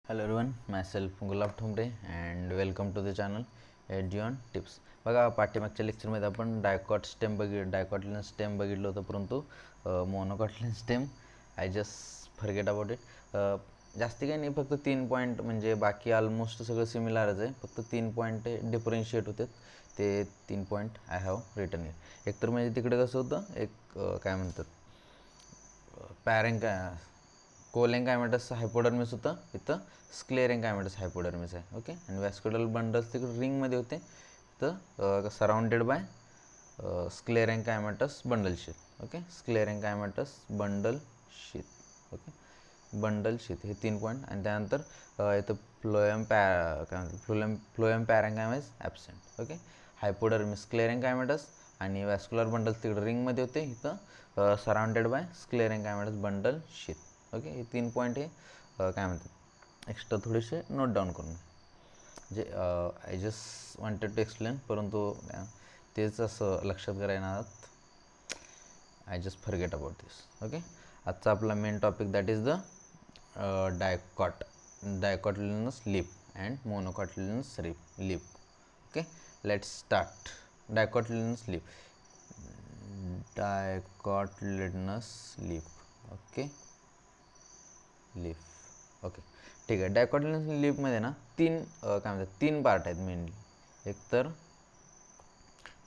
Hello everyone, myself Gulab Thombare and welcome to the channel एडजिऑन tips. बघा, पाठीमागच्या लेक्चरमध्ये आपण डायकॉटलिन स्टेम बघितलं होतं, परंतु monocotyledon stem I just forget about it. जास्ती काही नाही, फक्त 3 पॉईंट, म्हणजे बाकी ऑलमोस्ट सगळं सिमिलरच आहे, फक्त 3 पॉईंट डिफरन्शिएट होते. ते 3 point I have written it. एकतर म्हणजे तिकडे कसं होतं, एक काय म्हणतात कोलेंकायमेटस हायपोडर्मिस होतं, इथं स्क्लेरेंकायमेटस हायपोडर्मिस आहे. ओके, आणि वॅस्क्युलर बंडल्स तिकडे रिंगमध्ये होते, तर surrounded by sclerenchymatous bundle sheath. Okay, sclerenchymatous bundle sheath. Okay, bundle sheath हे 3 पॉईंट. आणि त्यानंतर इथं phloem parenchyma absent. Okay, hypodermis sclerenchymatous आणि वॅस्क्युलर बंडल्स तिकडे रिंगमध्ये होते, इथं surrounded by sclerenchymatous bundle sheath. Okay, हे 3 पॉईंट हे काय म्हणतात एक्स्ट्रा थोडेसे नोट डाऊन करून, जे I just wanted to explain, परंतु तेच असं लक्षात करायला I just forget about this. Okay, आजचा आपला main topic that is the dicotyledonous leaf and monocotyledonous leaf. Okay, let's start. Dicotyledonous leaf. Okay, leaf. Okay, ठीक आहे. डायकॉटलिनस लिपमध्ये ना काय म्हणतात 3 पार्ट आहेत मेनली. एक तर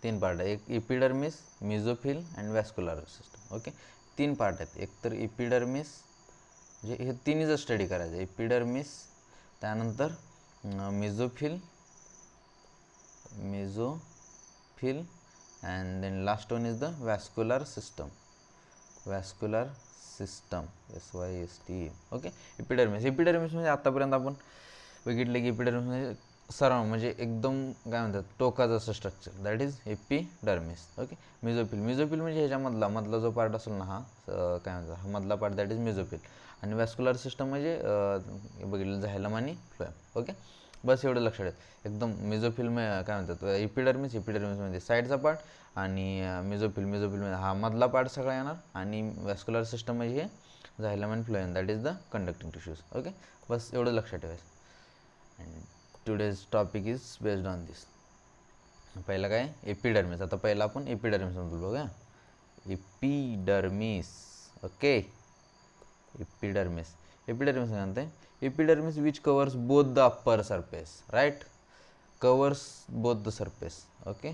3 पार्ट आहे, एक epidermis, mesophyll and vascular system. Okay, 3 part आहेत. एक तर इपिडर्मिस, म्हणजे हे तिन्हीचं स्टडी करायचं. इपिडर्मिस, त्यानंतर mesophyll and then last one is the vascular system. SYST. Okay, epidermis म्हणजे आतापर्यंत आपण बघितलं की इपिडर्मिस म्हणजे सराउंड, म्हणजे एकदम काय म्हणतात टोकाचं असं structure, that is epidermis. Okay, mesophyll म्हणजे ह्याच्यामधला जो पार्ट असेल ना, हा काय म्हणतात हा मधला पार्ट, दॅट इज मिझोफिल. आणि वॅस्क्युलर सिस्टम म्हणजे बघितलं झायलम आणि फ्लोएम. ओके, बस एवढं लक्षात आहे. एकदम मिझोफिल काय म्हणतात इपिडर्मिसमध्ये साईडचा पार्ट, आणि मिझोफिलमध्ये हा मधला पार्ट सगळा येणार, आणि वॅस्क्युलर सिस्टम म्हणजे हे झायलम आणि phloem, that is the conducting tissues. Okay, बस एवढं लक्षात ठेवायचं. And today's topic is based on this. पहिला काय एपिडर्मिस. आता पहिला आपण एपिडर्मिसबद्दल बघूया. एपिडर्मिस. ओके, एपिडर्मिस काय म्हणते, epidermis which covers both the upper surface, right, covers both the surface. Okay,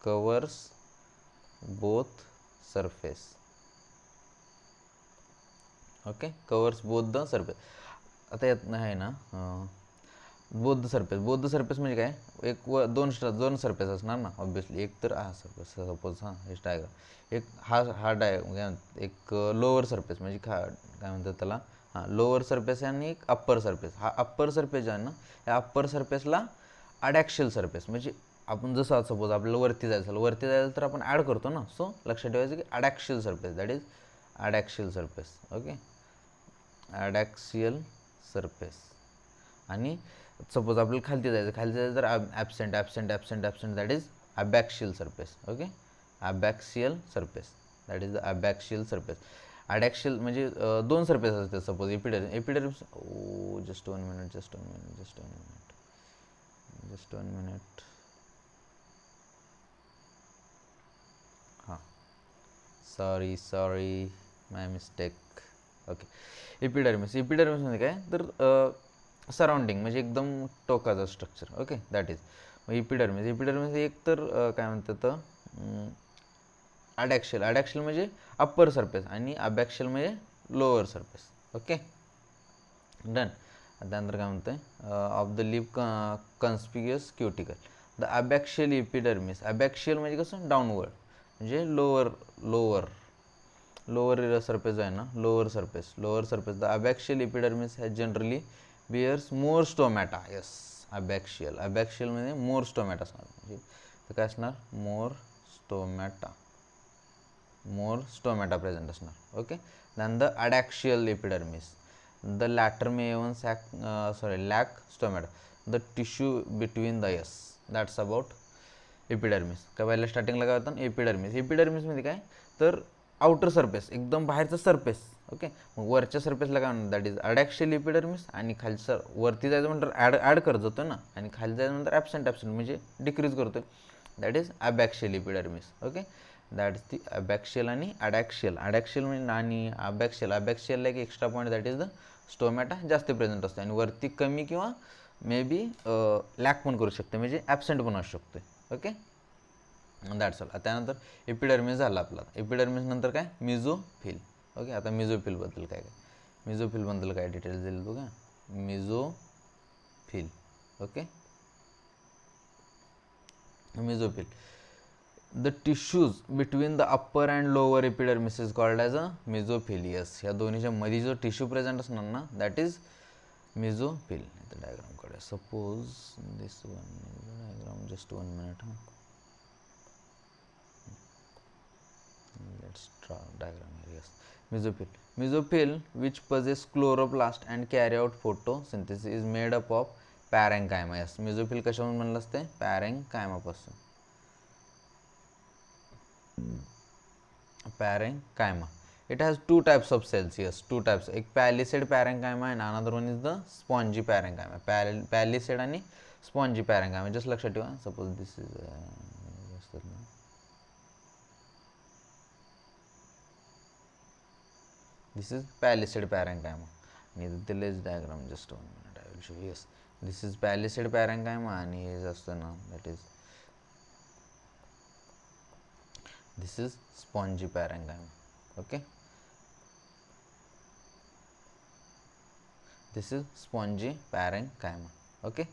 covers both surface. Okay, covers both the surface. आता यात आहे ना बोथ द सरफेस म्हणजे काय, एक दोन सरफेस असणार ना ऑब्विसली. एक तर हा सरफेस, सपोज हे डायग्राम, एक एक लोअर सरफेस, म्हणजे काय म्हणतात त्याला, लोअर सरफेस आणि एक अप्पर सरफेस. हा अप्पर सरफेस जो आहे ना, या अप्पर सरफेसला अडॅक्शियल सरफेस, म्हणजे आपण जसं सपोज आपल्याला वरती जायचं तर आपण ॲड करतो ना, सो लक्षात ठेवायचं की adaxial surface, that is adaxial surface. Okay, adaxial surface. आणि सपोज आपल्याला खालती जायचं तर absent, that is abaxial surface. Okay, abaxial surface, that is the abaxial surface. Adaxial म्हणजे 2 सरफेस असतात. Suppose epidermis just one minute. हां, sorry my mistake. Okay, epidermis म्हणजे काय, तर सराउंडिंग, म्हणजे एकदम टोकाचं structure. Okay, that is epidermis एक तर काय म्हणतात अडॅक्शियल म्हणजे अप्पर सरफेस, आणि अबॅक्शियल म्हणजे लोअर सरफेस. Okay, done. त्यानंतर काय म्हणतं of the leaf conspicuous cuticle. The abaxial epidermis. Abaxial म्हणजे कसं डाऊनवर्ड, म्हणजे लोअर सरफेस आहे ना, lower surface. The abaxial epidermis has generally bears more stomata. Yes, abaxial म्हणजे मोर स्टोमॅटा असणार, म्हणजे काय असणार, मोर स्टोमॅटा प्रेझेंट असणार. Okay, than the adaxial epidermis. The latter may even lack stomata. The tissue between the yes. That's about epidermis. काय पहिल्या स्टार्टिंगला काय होतं एपिडर्मिस म्हणजे काय, तर आउटर सरफेस, एकदम बाहेरचं सरफेस, ओके, मग वरच्या सरफेसला काय म्हणतात, दॅट इज अडॅक्शियल इपिडर्मिस, आणि खालचं वरती जायचं म्हणतात ॲड करत जातो ना, आणि खाली जायचं म्हणतात ॲबसेंट म्हणजे डिक्रीज करतो, that is abaxial epidermis. Okay, that is the abaxial आणि अडॅक्शियल म्हणजे आणि अबॅक्शियलला एक extra point, that is the stomata जास्त प्रेझेंट असतो, आणि वरती कमी किंवा मे बी लॅक पण करू शकते, म्हणजे ॲबसेंट पण असू शकते. Okay, that's all. त्यानंतर एपिडर्मिस झाला आपला. एपिडर्मिस नंतर काय, मिझोफिल. ओके, आता मिझोफिलबद्दल काय मिझोफिलबद्दल काय डिटेल्स दिले बघा. Mesophyll. Okay, mesophyll, the tissues between the upper and lower epidermis is called as a mesophyllous. ह्या दोन्हीच्या मध्ये जो टिश्यू प्रेझेंट असणार ना, दॅट इज मिझोफिल. इथं डायग्राम काढूया. Suppose this one diagram, just 1 minute. Let's draw diagram here. Yes, mesophil which possess chloroplast and carry out photosynthesis is made up of parenchyma. Yes, mesophil कशापासून बनलं असते, parenchyma पासून. Parenchyma, it has two types of cells. Yes, two types. एक palisade parenchyma and another one is the spongy parenchyma. Palisade आणि spongy parenchyma, just लक्षात ठेवा. Suppose this is this is palisade parenchyma. And the list diagram, just 1 minute, I will show you. Yes, this is palisade parenchyma, and here is also now, that is this is spongy parenchyma. Okay, this is spongy parenchyma. Okay,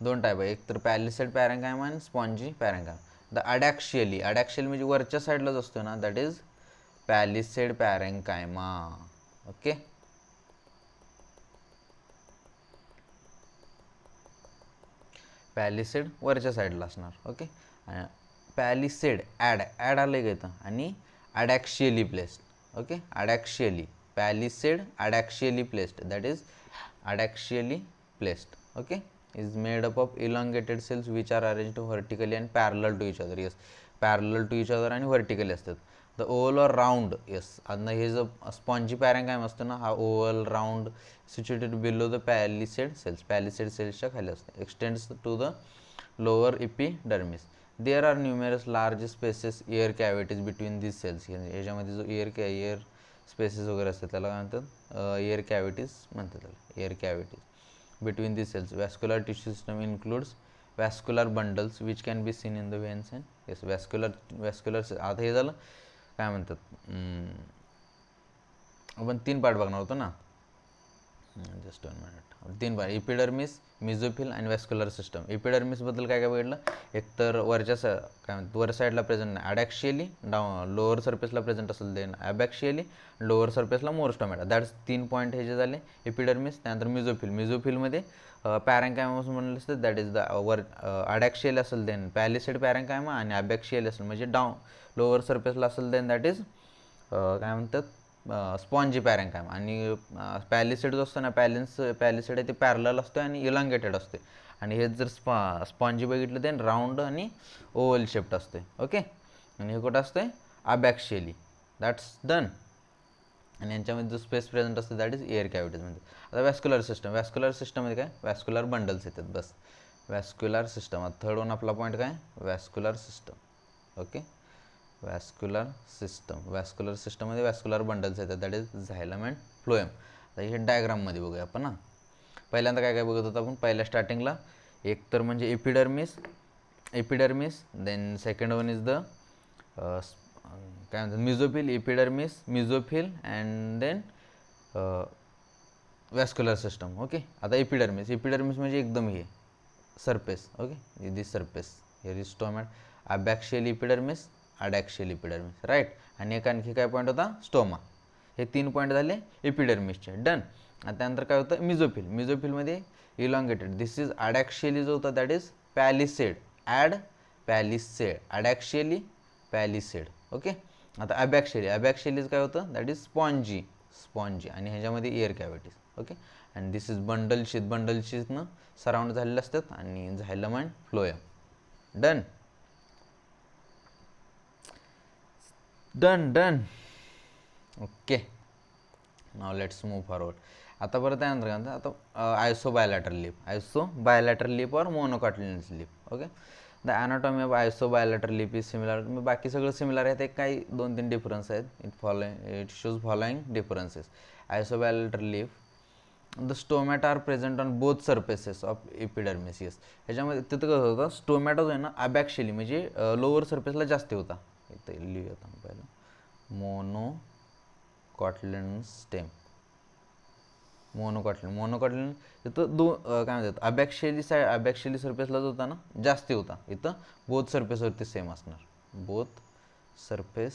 दोन type आहे, एक तर पॅलिसेड पॅरेंकायमा आणि spongy पॅरेंकायमा. The अडॅक्शियली म्हणजे वरच्या साईडलाच असतो ना, दॅट इज पॅलिसेड पॅरेंकायमा. ओके, पॅलिसेड वरच्या साईडला असणार. ओके, पॅलिसेड ॲड आलं का इथं, आणि adaxially placed. Okay, adaxially, palisade adaxially placed, that is adaxially placed. Okay, is made up of elongated cells which are arranged vertically and parallel to each other. Yes, parallel to each other आणि vertically असतात. The oval or round, yes, आणि हे जो spongy पॅरेंकायम असतो ना, हा oval round situated below the palisade सेल्सच्या खाली असते. Extends to the lower epidermis. There are numerous large spaces air cavities between this cells. याच्यामध्ये जो एअर स्पेसेस वगैरे असतात त्याला काय म्हणतात, एअर कॅव्हिटीज म्हणतात त्याला, air cavities between these cells. Vascular tissue system includes vascular bundles which can be seen in the veins and yes, vascular आता हे झालं काय म्हणतात, आपण 3 पार्ट बघणार होतो ना, जस्ट 1 minute. 3 पार्ट, इपिडर्मिस, मिझोफिल आणि व्हॅस्क्युलर सिस्टम. इपिडर्मिसबद्दल काय काय बघितलं, एक तर वरच्या काय म्हणतात, वर साईडला प्रेझेंट नाही, अडॅक्शियली लोअर सरफेसला प्रेझेंट असेल, देन अबॅक्शियली लोअर सरफेसला मोर स्टोमॅटा. दॅट्स 3 पॉईंट हे जे झाले इपिडर्मिस. त्यानंतर मिझोफिलमध्ये पॅरेंकायमापासून बनलेलं असतं, दॅट इज द अडॅक्शियल असेल, देन पॅलिसेड पॅरेंकायमा, आणि अबॅक्शियल असेल म्हणजे लोअर सरफेसला असेल, देन दॅट इज काय म्हणतात, स्पॉन्जी पॅरेंकायमा. आणि पॅलिसेड जो असतो ना, पॅलिसेड आहे ते पॅरलल असतो आणि इलांगेटेड असते. आणि हे जर स्पॉन्जी बघितलं, देन राऊंड आणि ओव्हल शेप्ड असते. ओके, आणि हे कुठं असते, अबॅक्शियली. That's done. आणि यांच्यामध्ये जो स्पेस प्रेझेंट असते दॅट इज एअर कॅव्हिटीजमध्ये. आता व्हॅस्क्युलर सिस्टममध्ये काय, व्हॅस्क्युलर बंडल्स येतात, बस. व्हॅस्क्युलर सिस्टम, आता थर्ड वन आपला पॉईंट काय, व्हॅस्क्युलर सिस्टम. ओके, व्हॅस्क्युलर सिस्टममध्ये व्हॅस्क्युलर बंडल्स येतात, दॅट इज झायलम अँड फ्लोएम. आता हे डायग्राममध्ये बघूया आपण. ना पहिल्यांदा काय काय बघत होतो आपण, पहिल्या स्टार्टिंगला एक तर म्हणजे epidermis, then second one is the काय म्हणतात, mesophyll, mesophyll and then vascular system. Okay, आता एपिडर्मिस म्हणजे एकदम हे surface. Okay, this surface, here is stomata, abaxial epidermis, adaxial epidermis, right. आणि एक आणखी काय पॉईंट होता, स्टोमा. हे 3 पॉईंट झाले एपिडर्मिसचे, डन. आणि त्यानंतर काय होतं, मिझोफिलमध्ये इलॉंगेटेड, दिस इज अडॅक्शियली जो होता दॅट इज पॅलिसेड, अडॅक्शियली पॅलिसेड. ओके, आता अबॅक्शियलीज काय होतं, दॅट इज स्पॉन्जी, आणि ह्याच्यामध्ये एअर कॅव्हिटीज. ओके, आणि दिस इज बंडलशीजनं सराउंड झालेले असतात, आणि xylem and phloem. Done. Okay, now let's move forward. आता परत त्यानंतर काय म्हणतात, आता आयसोबायलॅटरल लिप और monocotyledonous leaf. Okay, the anatomy of isobilateral leaf is similar. बाकी सगळं सिमिलर आहे, ते काही 2-3 डिफरन्स आहेत. It shows following differences. Isobilateral leaf, the stomata are present on both surfaces of epidermis. Yes, ह्याच्यामध्ये तिथं कसं होतं, स्टोमॅटा जो आहे ना अबॅक्शियली म्हणजे लोअर सरफेसला जास्त होता. इथं लिहूया पहिलं मोनोकॉटिलिनस स्टेम. मोनोकॉटिलिन इथं काय म्हणतात अबॅक्शियली सरफेसला जो होता ना जास्ती होता. इथं बोथ सरफेसवरती सेम असणार. Both surface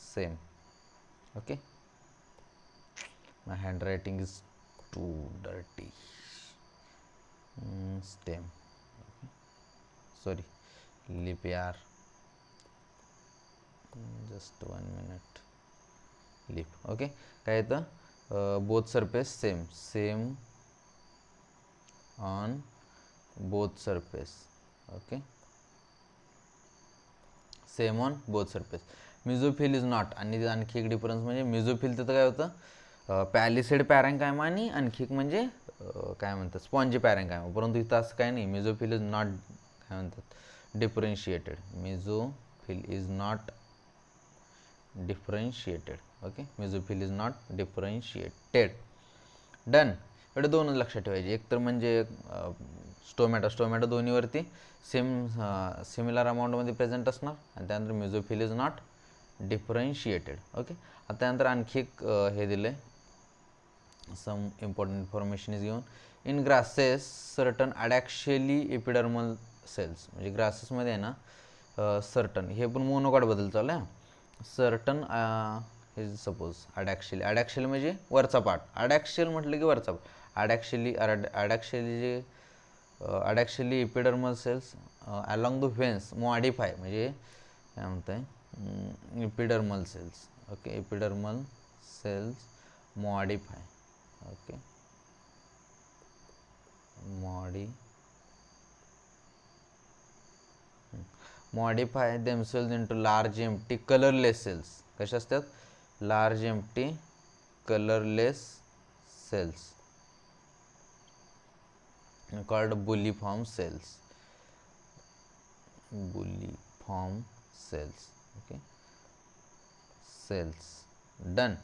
same. Okay, my handwriting is too dirty. Stem, sorry, leaf यार, जस्ट 1 मिनिट. लिप. ओके, काय येतं, both surface same on both surface. Okay, same on both surface. Mesophyll is not. आणि आणखी एक difference म्हणजे मिझोफिल तिथं काय होतं, पॅलिसेड पॅरेंकायमा आणि आणखी एक म्हणजे काय म्हणतात स्पॉन्जी पॅरेंकायमा. परंतु इथं असं काय नाही. मिझोफिल इज नॉट काय म्हणतात differentiated. Mesophyll is not differentiated. Okay, mesophyll is not differentiated. Done. एवढे दोनच लक्षात ठेवायचे. एक तर म्हणजे स्टोमॅटो दोन्हीवरती सिमिलर अमाऊंटमध्ये प्रेझेंट असणार, आणि त्यानंतर mesophyll is not differentiated. Okay, आता त्यानंतर आणखी एक हे दिले, some important information is given. In grasses certain adaxially epidermal cells. म्हणजे ग्रासेसमध्ये आहे ना सर्टन, हे पण मोनोकॉटबद्दल चालू आहे. सर्टन हे सपोज अडॅक्शियली म्हणजे वरचा पार्ट. अडॅक्शियल म्हटलं की वरचा part. Adaxially epidermal cells along the veins modify. म्हणजे काय म्हणत आहे epidermal cells. Okay, epidermal cells modify. Okay, modify themselves into large empty colourless cells. कशा असतात, large empty colourless cells called bulliform cells. Bulliform cells. Okay, cells. Done.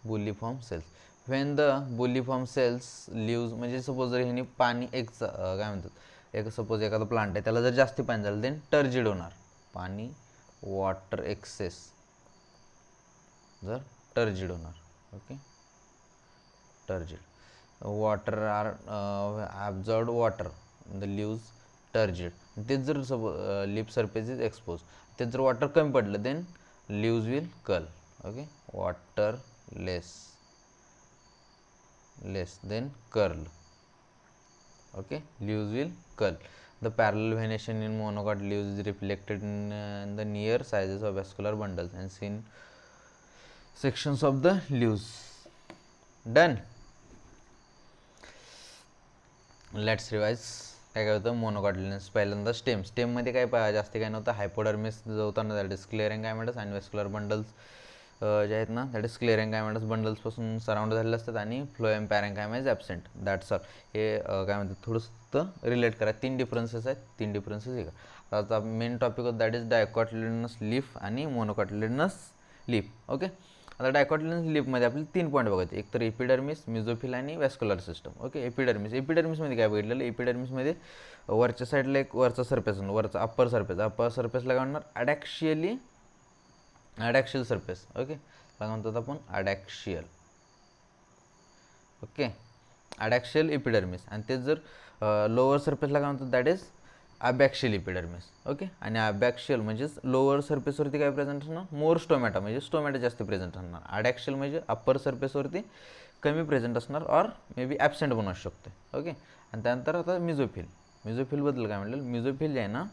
Bulliform cells. When the bulliform cells leaves, म्हणजे suppose जर ह्याने पाणी काय म्हणतात, एक suppose एखादा प्लांट आहे त्याला जर जास्ती पाणी झालं देन टर्जिड होणार. पाणी वॉटर एक्सेस जर टर्जिड होणार. Okay, turgid. Water are absorbed water the leaves turgid. तेच जर suppose leaf surface is expose, तेच जर वॉटर कमी पडलं then leaves will curl. Okay, water less then curl. Okay, leaves will curl. The parallel venation in monocot leaves is reflected in the near sizes of vascular bundles and seen sections of the leaves. Done. Let's revise. काय काय होतं मोनोकॉटिलिनस. पहिल्यांदा स्टेममध्ये काय जास्त काय नव्हतं. हायपोडर्मिस जो होता ना दॅट इज स्क्लेरेन्कायमेटस आणि व्हॅस्क्युलर बंडल्स जे आहेत ना दॅट इज स्क्लेरेन्कायमेटस बंडल्सपासून सराउंड झालेले असतात आणि phloem parenchyma is absent. That's all. हे काय म्हणतात थोडंसं रिलेट करा. 3 डिफरन्सेस आहेत. 3 डिफरन्सेस हे का. आता मेन टॉपिक होता दॅट इज डायकॉटिलिनस लिफ आणि मोनोकॉटिलिनस लिफ. ओके, आता डायकॉटिलिनस लिपमध्ये आपले 3 पॉईंट बघायचे. एक तर एपिडर्मिस, मिझोफिल आणि व्हॅस्क्युलर सिस्टम. ओके, एपिडर्मिसमध्ये काय बघितलेलं, एपिडर्मिसमध्ये वरच्या साईडला एक वरचा सरफेस, वरचा अप्पर सरफेसला काय म्हणणार अडॅक्शियल सरफेस. ओके, काय म्हणतात आपण अडॅक्शियल. Okay, अडॅक्शियल epidermis. आणि तेच जर लोअर सरफेसला काय म्हणतात दॅट इज अबॅक्शियल एपिडर्मिस. ओके, आणि अबॅक्शियल म्हणजेच लोअर सरफेसवरती काय प्रेझेंट असणार मोर स्टोमॅटा, म्हणजे स्टोमॅटा जास्त प्रेझेंट असणार. अडॅक्शियल म्हणजे अप्पर सरफेसवरती कमी प्रेझेंट असणार और मे बी ॲबसेंट पण असू शकते. ओके, आणि त्यानंतर आता मिझोफिलबद्दल काय म्हटलं, मिझोफिल जे आहे ना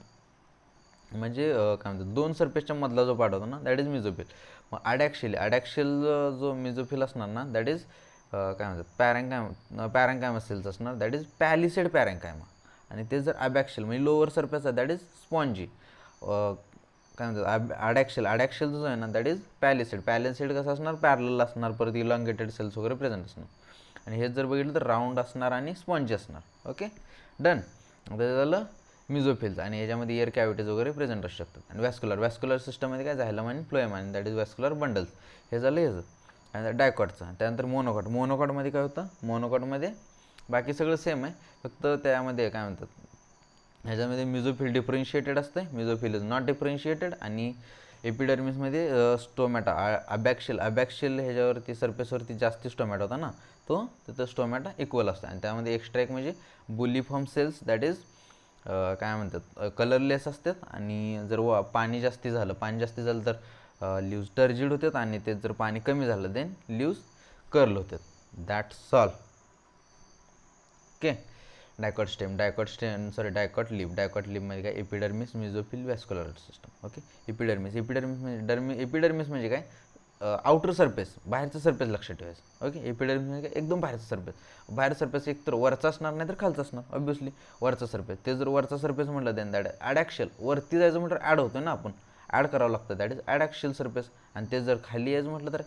म्हणजे काय म्हणतात 2 सरफेसच्या मधला जो पार्ट होतो ना दॅट इज मिझोफिल. मग अडॅक्शियल जो मिझोफिल असणार ना दॅट इज काय म्हणतात पॅरेन्कायमा सेल्स असणार दॅट इज पॅलिसेड पॅरेन्कायमा. आणि ते जर अबॅक्शियल म्हणजे लोअर सरफेस आहे दॅट इज स्पॉन्जी. काय म्हणतात ॲडॅक्शियल जो आहे ना दॅट इज पॅलिसेड. पॅलिसेड कसं असणार, पॅरलल असणार, परत इलॉंगेटेड सेल्स वगैरे प्रेझेंट असणार. आणि हेच जर बघितलं तर राऊंड असणार आणि स्पॉन्जी असणार. Okay done. आता झालं मिझोफिल्स आणि याच्यामध्ये एअर कॅव्हिटीज वगैरे प्रेझेंट असू शकतात. आणि वॅस्क्युलर सिस्टममध्ये काय झायलम आणि फ्लोएम आणि दॅट इज वॅस्क्युलर बंडल्स. हे झालं ह्याचं. आणि डायकॉटचं. त्यानंतर मोनोकॉटमध्ये काय होतं, मोनोकॉटमध्ये बाकी सगळं सेम आहे, फक्त त्यामध्ये काय म्हणतात ह्याच्यामध्ये मिझोफिल डिफरन्शिएटेड असते, मिझोफिल इज नॉट डिफरन्शिएटेड. आणि एपिडर्मिसमध्ये स्टोमॅटा अबॅक्शियल ह्याच्यावरती सरफेसवरती जास्ती स्टोमॅटा होता ना, तो तिथं स्टोमॅटा इक्वल असतो. आणि त्यामध्ये एक्स्ट्रा एक म्हणजे बुलिफॉर्म सेल्स दॅट इज काय म्हणतात कलरलेस असतात. आणि जर पाणी जास्ती झालं तर लीव्ज टर्जिड होतात. आणि ते जर पाणी कमी झालं देन लीव्ज कर्ल होतात. That's all. Okay. Dicot dicot लिपमध्ये काय epidermis, mesophyll, vascular system. Okay. Epidermis म्हणजे काय, आउटर सरफेस, बाहेरचं सरफेस लक्षात ठेवायचं. ओके. एपिडर्मिस म्हणजे काय, एकदम बाहेरचं सरफेस. बाहेर सरफेस एक तर वरचा असणार नाही तर खालचा असणार. ऑब्व्हियसली वरचा सरफेस. ते जर वरचा सरफेस म्हटलं देन दॅट ॲडॅक्शियल. वरती जायचं म्हटलं ॲड होतं ना, आपण ॲड करावं लागतं, दॅट इज ॲडॅक्शियल सरफेस. आणि ते जर खाली यायचं म्हटलं तर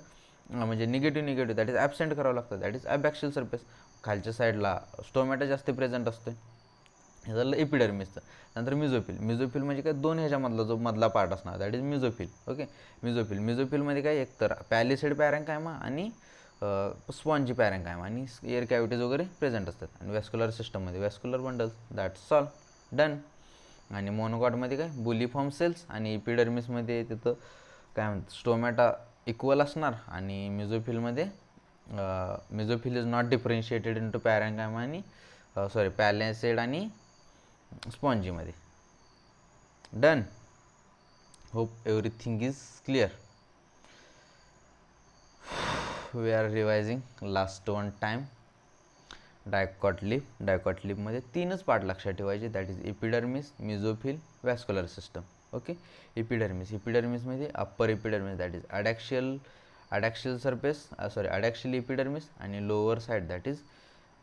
म्हणजे निगेटिव्ह दॅट इज ॲबसेंट करावं लागतं, दॅट इज ॲबॅक्शियल सरफेस. खालच्या साईडला स्टोमॅटा जास्त प्रेझेंट असतो. हे झालं एपिडर्मिसचं. नंतर मिझोफिल म्हणजे काय, दोन ह्याच्यामधला जो मधला पार्ट असणार दॅट इज मिझोफिल. ओके. मिझोफिलमध्ये काय, एक तर पॅलिसेड पॅरेंकायमा आणि स्पॉन्जी पॅरेंकायमा आणि एअर कॅव्हिटीज वगैरे प्रेझेंट असतात. आणि वॅस्क्युलर सिस्टममध्ये वॅस्क्युलर बंडल्स. That's all. डन. आणि मोनोकॉटमध्ये काय, बुलिफॉर्म सेल्स. आणि एपिडर्मिसमध्ये तिथं काय म्हणतात स्टोमॅटा इक्वल असणार. आणि mesophyll is not differentiated into parenchyma आणि पॅलिसेड आणि स्पॉन्जीमध्ये. Done. Hope everything is clear. We are revising last one time. Dicot लिपमध्ये 3च पार्ट लक्षात ठेवायचे, that is epidermis, mesophyll, vascular system. Okay. एपिडर्मिसमध्ये upper epidermis that is adaxial surface adaxial epidermis. आणि lower side that is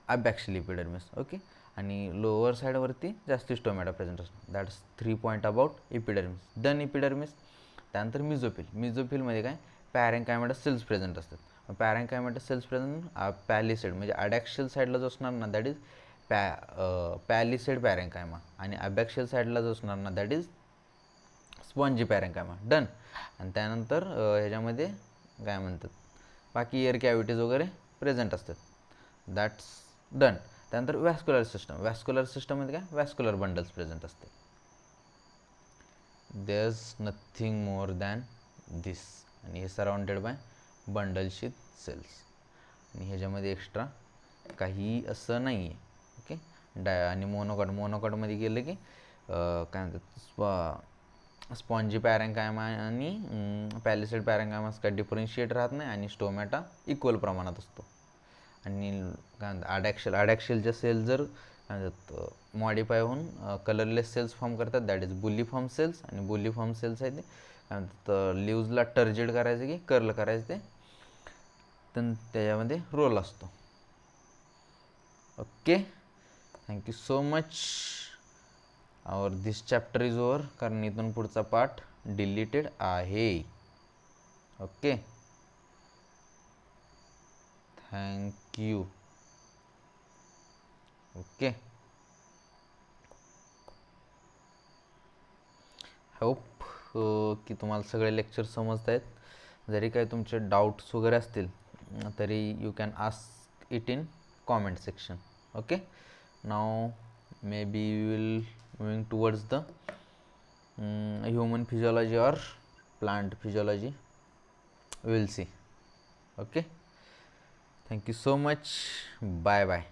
abaxial epidermis. Okay. आणि lower साईडवरती जास्ती stomata present असतो. That's 3 point about epidermis. Done epidermis. त्यानंतर मिझोफिलमध्ये काय, पॅरेंकायमाटा cells present असतात. पॅरेंकायमाटा cells present पॅलिसेड म्हणजे ॲडॅक्शियल साईडला जो असणार ना दॅट इज पॅलिसेड पॅरेंकायमा. आणि ॲबॅक्शियल साईडला जो असणार ना that is spongy parenchyma. Done. आणि त्यानंतर ह्याच्यामध्ये काय म्हणतात बाकी एअर कॅव्हिटीज वगैरे प्रेझेंट असतात. That's done. त्यानंतर वॅस्क्युलर सिस्टममध्ये काय, वॅस्क्युलर बंडल्स प्रेझेंट असते. There is nothing more than this. आणि हे सराउंडेड बाय बंडलशीथ सेल्स. आणि ह्याच्यामध्ये एक्स्ट्रा काही असं नाही आहे. ओके. आणि मोनोकॉटमध्ये गेलं की काय म्हणतात स्पॉन्जी पॅरेंकायमा आणि पॅलिसेड पॅरेंकायमास काय डिफरन्शिएट राहत नाही. आणि स्टोमॅटा इक्वल प्रमाणात असतो. आणि काय म्हणतात ॲडॅक्शियलच्या सेल जर काय म्हणतात मॉडिफाय होऊन कलरलेस सेल्स फॉर्म करतात, दॅट इज बुलिफॉर्म सेल्स. आणि बुलिफॉर्म सेल्स आहे ते काय म्हणतात लीव्जला टर्जिड करायचं की कर्ल करायचं ते त्याच्यामध्ये रोल असतो. Okay. Thank you so much. This chapter is over, कारण इथून पुढचा पार्ट डिलीटेड आहे. ओके. थँक्यू. ओके. होप की तुम्हाला सगळे लेक्चर समजत आहेत. जरी काही तुमचे डाऊट्स वगैरे असतील तरी you can ask it in comment section. Okay. Now maybe will moving towards the human physiology और plant physiology. Will see. Okay. Thank you so much. Bye bye.